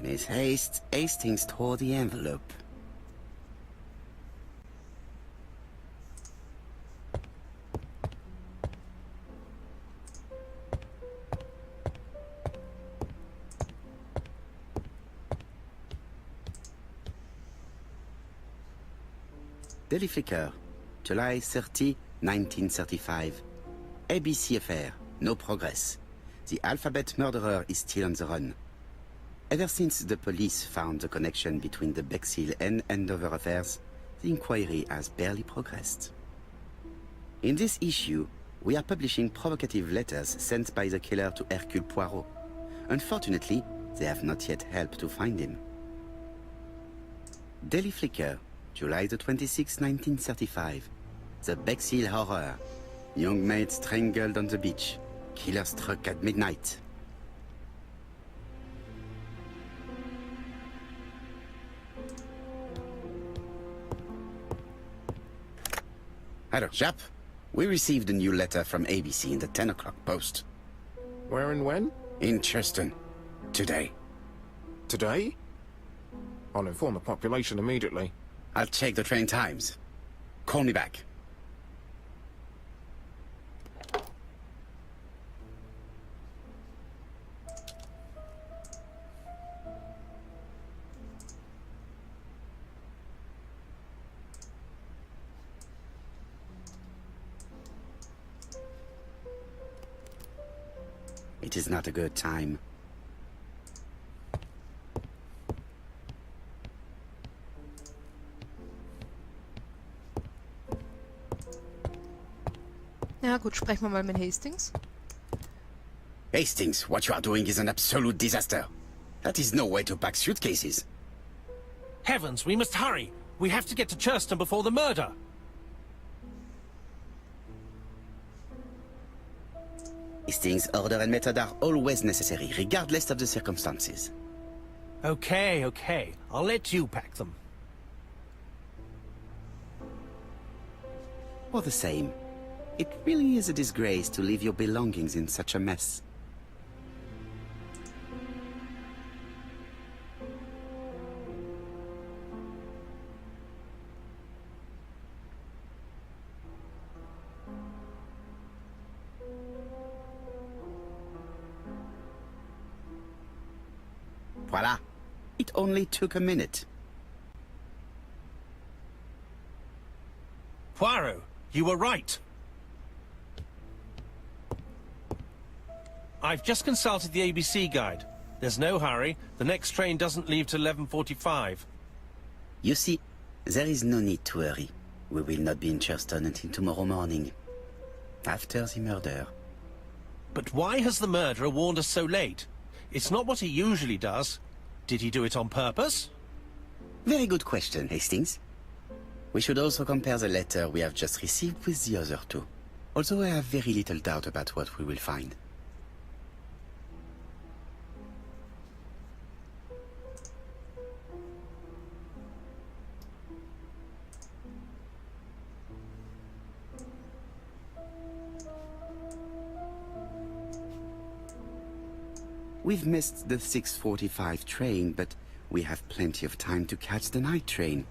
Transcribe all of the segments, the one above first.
Miss Hastings tore the envelope. Daily Flicker, July 30, 1935. ABC affair, no progress. The alphabet murderer is still on the run. Ever since the police found the connection between the Bexhill and Andover affairs, the inquiry has barely progressed. In this issue, we are publishing provocative letters sent by the killer to Hercule Poirot. Unfortunately, they have not yet helped to find him. Daily Flicker, July the 26th, 1935. The Bexhill Horror. Young maid strangled on the beach. Killer struck at midnight. Hello, chap. We received a new letter from ABC in the 10 o'clock post. Where and when? In Churston. Today. Today? I'll inform the population immediately. I'll check the train times. Call me back. It is not a good time. Ja gut, sprechen wir mal mit Hastings. Hastings, what you are doing is an absolute disaster. That is no way to pack suitcases. Heavens, we must hurry. We have to get to Churston before the murder. Hastings' order and method are always necessary, regardless of the circumstances. Okay. I'll let you pack them. All the same, it really is a disgrace to leave your belongings in such a mess. Voila! It only took a minute. Poirot, you were right. I've just consulted the ABC guide. There's no hurry. The next train doesn't leave till 11:45. You see, there is no need to hurry. We will not be in Churston until tomorrow morning. After the murder. But why has the murderer warned us so late? It's not what he usually does. Did he do it on purpose? Very good question, Hastings. We should also compare the letter we have just received with the other two. Although I have very little doubt about what we will find. We've missed the 6:45 train, but we have plenty of time to catch the night train.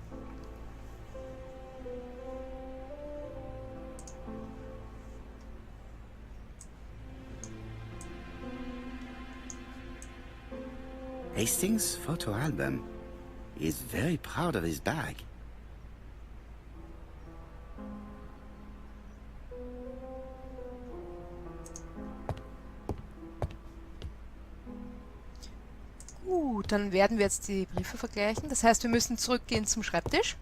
Hastings' photo album. He is very proud of his bag. Gut, dann werden wir jetzt die Briefe vergleichen. Das heißt, wir müssen zurückgehen zum Schreibtisch.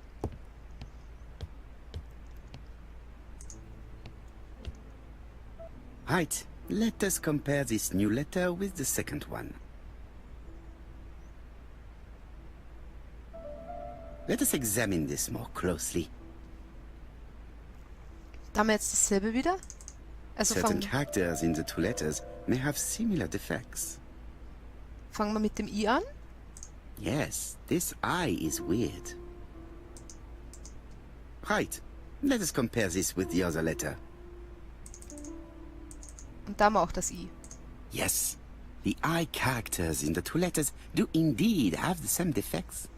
Right, let us compare this new letter with the second one. Let us examine this more closely. Da haben wir jetzt dasselbe wieder. Also Certain characters in the two letters may have similar defects. fangen wir mit dem I an. Yes, this I is weird. Right, let us compare this with the other letter. Und da haben wir auch das I. Yes, The I characters in the two letters do indeed have the same defects.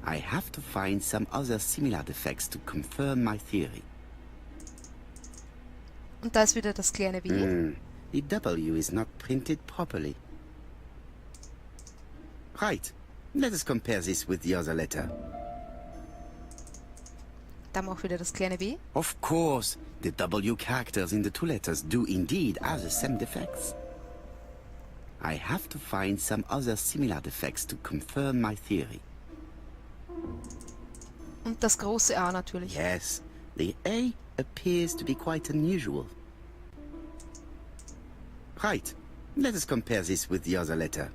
I have to find some other similar defects to confirm my theory. Und da ist wieder das kleine W. The W is not printed properly. Right. Let us compare this with the other letter. Da haben wir auch wieder das kleine W. Of course, the W characters in the two letters do indeed have the same defects. I have to find some other similar defects to confirm my theory. Und das große A natürlich. Yes, the A appears to be quite unusual. Right. Let us compare this with the other letter.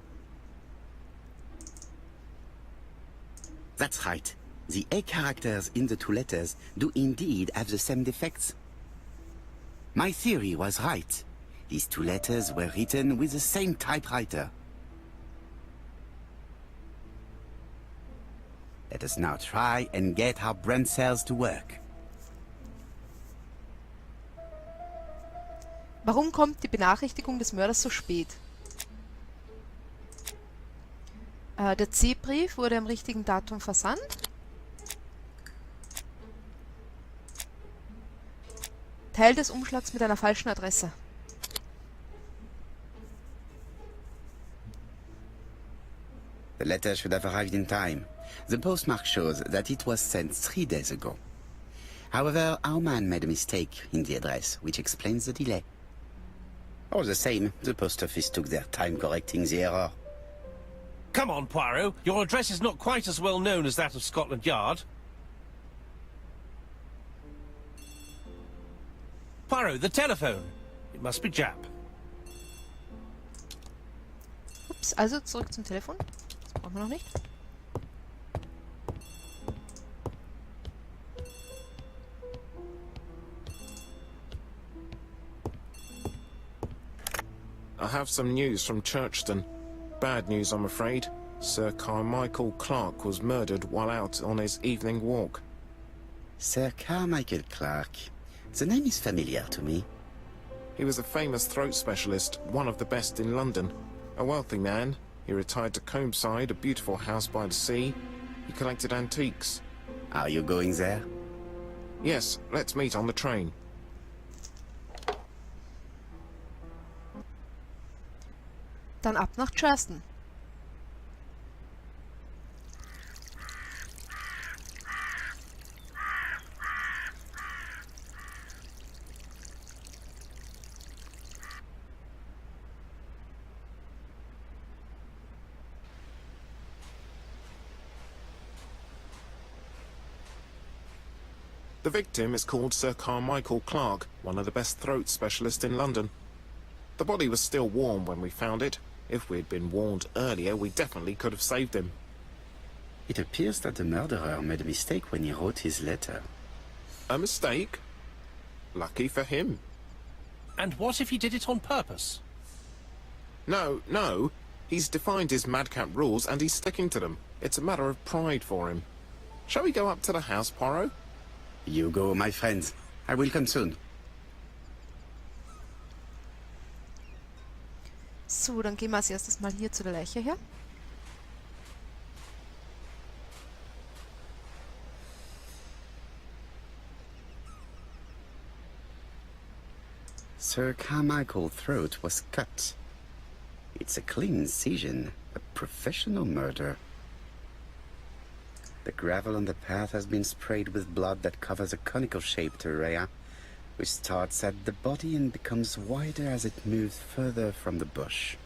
That's right. The A characters in the two letters do indeed have the same defects. My theory was right. These two letters were written with the same typewriter. Let us now try and get our brain cells to work. Warum kommt die Benachrichtigung des Mörders so spät? Der C-Brief wurde am richtigen Datum versandt. Teil des Umschlags mit einer falschen Adresse. The letter should have arrived in time. The postmark shows that it was sent 3 days ago. However, our man made a mistake in the address, which explains the delay. All the same, the post office took their time correcting the error. Come on, Poirot. Your address is not quite as well known as that of Scotland Yard. Poirot, the telephone. It must be Jap. Ups, also zurück zum Telefon. Das brauchen wir noch nicht. I have some news from Churston. Bad news, I'm afraid. Sir Carmichael Clark was murdered while out on his evening walk. Sir Carmichael Clark. The name is familiar to me. He was a famous throat specialist, one of the best in London. A wealthy man, he retired to Combside, a beautiful house by the sea. He collected antiques. Are you going there? Yes, let's meet on the train. Dann ab nach Churston. The victim is called Sir Carmichael Clark, one of the best throat specialists in London. The body was still warm when we found it. If we'd been warned earlier, we definitely could have saved him. It appears that the murderer made a mistake when he wrote his letter. A mistake? Lucky for him. And what if he did it on purpose? No. He's defined his madcap rules and he's sticking to them. It's a matter of pride for him. Shall we go up to the house, Poirot? You go, my friends. I will come soon. So, dann gehen wir als erstes mal hier zu der Leiche her. Sir Carmichael's throat was cut. It's a clean incision, a professional murder. The gravel on the path has been sprayed with blood that covers a conical-shaped area, which starts at the body and becomes wider as it moves further from the bush.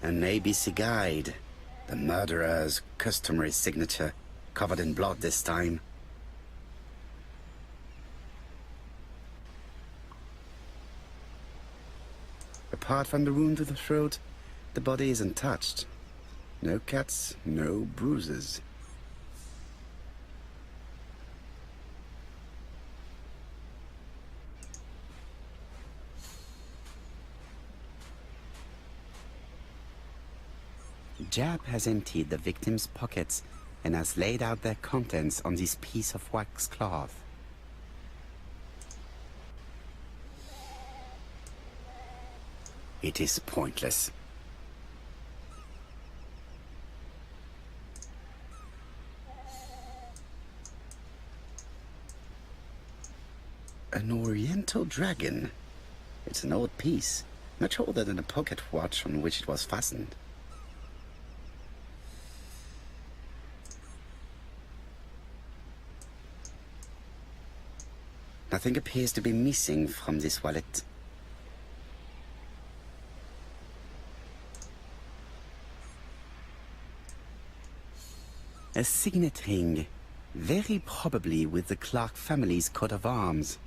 An ABC guide. The murderer's customary signature, covered in blood this time. Apart from the wound to the throat, the body is untouched. No cuts, no bruises. Jap has emptied the victim's pockets and has laid out their contents on this piece of wax cloth. It is pointless. An oriental dragon. It's an old piece, much older than the pocket watch on which it was fastened. Nothing appears to be missing from this wallet. A signet ring, very probably with the Clark family's coat of arms.